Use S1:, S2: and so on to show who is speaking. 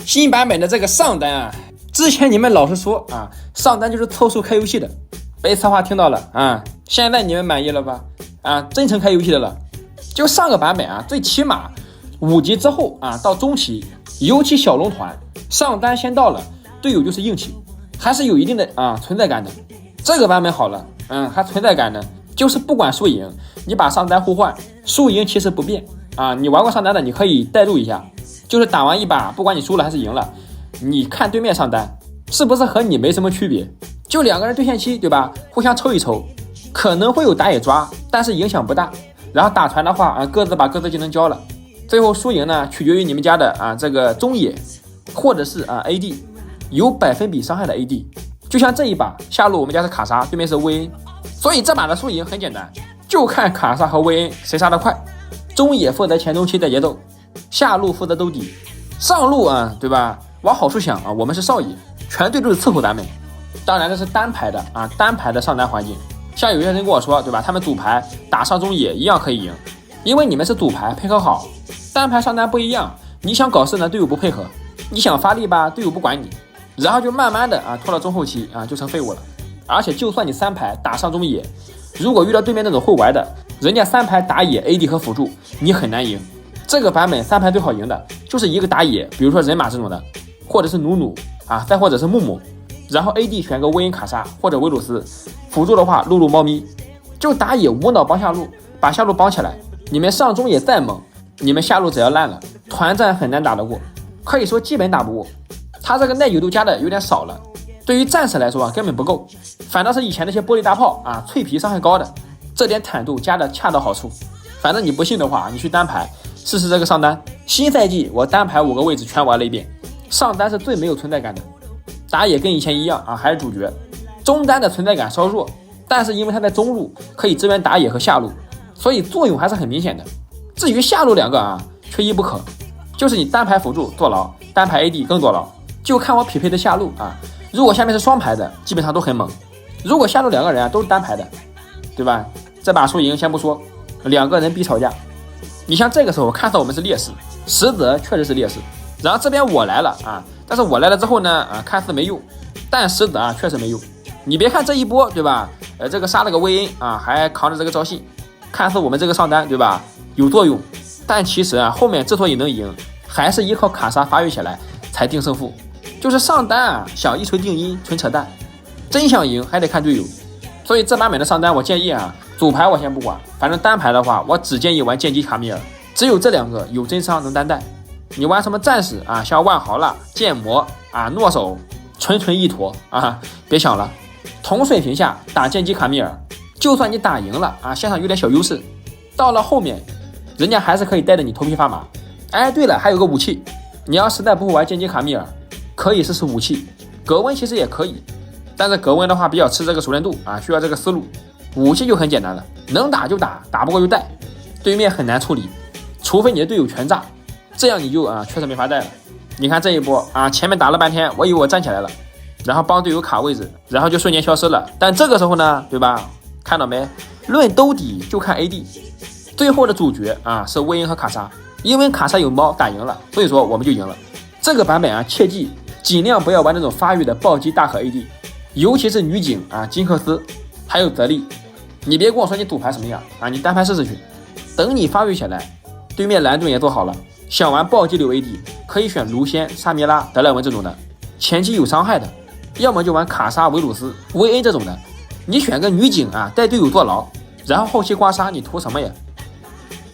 S1: 新版本的这个上单啊，之前你们老是说啊，上单就是凑数开游戏的，被策划听到了啊，现在你们满意了吧？啊，真成开游戏的了。就上个版本啊，最起码5级之后啊，到中期，尤其小龙团上单先到了，队友就是硬气，还是有一定的存在感的。这个版本好了，还存在感呢，就是不管输赢，你把上单互换，输赢其实不变啊。你玩过上单的，你可以代入一下，就是打完一把，不管你输了还是赢了，你看对面上单是不是和你没什么区别？就2个人对线期，对吧？互相抽一抽，可能会有打野抓，但是影响不大。然后打团的话啊，各自把各自技能交了，最后输赢呢取决于你们家的这个中野或者是AD 有100%伤害的 AD。就像这一把下路我们家是卡莎，对面是薇恩，所以这把的输赢很简单，就看卡莎和薇恩谁杀得快。中野负责前中期带节奏，下路负责兜底，上路对吧？往好处想我们是少爷，全队都是伺候咱们。当然这是单排的单排的上单环境。像有些人跟我说，对吧？他们组排打上中野一样可以赢，因为你们是组排配合好，单排上单不一样。你想搞事呢，队友不配合；你想发力吧，队友不管你，然后就慢慢的拖到中后期就成废物了。而且就算你3排打上中野，如果遇到对面那种会玩的，人家3排打野 AD 和辅助，你很难赢。这个版本3排最好赢的就是一个打野，比如说人马这种的，或者是努努再或者是木木，然后 AD 选个薇恩卡莎或者维鲁斯，辅助的话露露猫咪，就打野无脑帮下路，把下路帮起来。你们上中野再猛，你们下路只要烂了，团战很难打得过，可以说基本打不过。他这个耐久度加的有点少了，对于战士来说根本不够，反倒是以前那些玻璃大炮脆皮伤害高的，这点坦度加的恰到好处。反正你不信的话，你去单排试试这个上单。新赛季我单排5个位置全玩了一遍，上单是最没有存在感的，打野跟以前一样还是主角。中单的存在感稍弱，但是因为它在中路可以支援打野和下路，所以作用还是很明显的。至于下路2个缺一不可，就是你单排辅助坐牢，单排 AD 更坐牢，就看我匹配的下路如果下面是双排的，基本上都很猛。如果下路2个人都是单排的，对吧？这把输赢先不说，2个人必吵架。你像这个时候看似我们是劣势，实则确实是劣势。然后这边我来了但是我来了之后呢看似没用，但实则确实没用。你别看这一波，对吧？这个杀了个薇恩还扛着这个赵信，看似我们这个上单，对吧？有作用，但其实后面之所以能赢，还是依靠卡莎发育起来才定胜负。就是上单想一锤定音，纯扯淡。真想赢还得看队友。所以这版本的上单，我建议组排我先不管，反正单排的话，我只建议玩剑姬卡米尔，只有这2个有真伤能单带。你玩什么战士像万豪了、剑魔诺手，纯一坨别想了。同水平下打剑姬卡米尔，就算你打赢了线上有点小优势，到了后面人家还是可以带着你头皮发麻。对了，还有个武器，你要实在不会玩剑姬卡米尔，可以试试武器，格温其实也可以，但是格温的话比较吃这个熟练度需要这个思路。武器就很简单了，能打就打，打不过就带，对面很难处理，除非你的队友全炸，这样你就确实没法带了。你看这一波前面打了半天，我以为我站起来了，然后帮队友卡位置，然后就瞬间消失了。但这个时候呢，对吧？看到没？论兜底就看 AD， 最后的主角是薇恩和卡莎，因为卡莎有猫打赢了，所以说我们就赢了。这个版本切记尽量不要玩那种发育的暴击大核 AD， 尤其是女警金克斯还有泽利。你别跟我说你组排什么样你单排试试去。等你发育起来，对面蓝盾也做好了，想玩暴击流 AD 可以选卢仙、沙弥拉、德莱文这种的，前期有伤害的，要么就玩卡莎、维鲁斯、薇恩这种的。你选个女警带队友坐牢，然后后期刮痧，你图什么呀？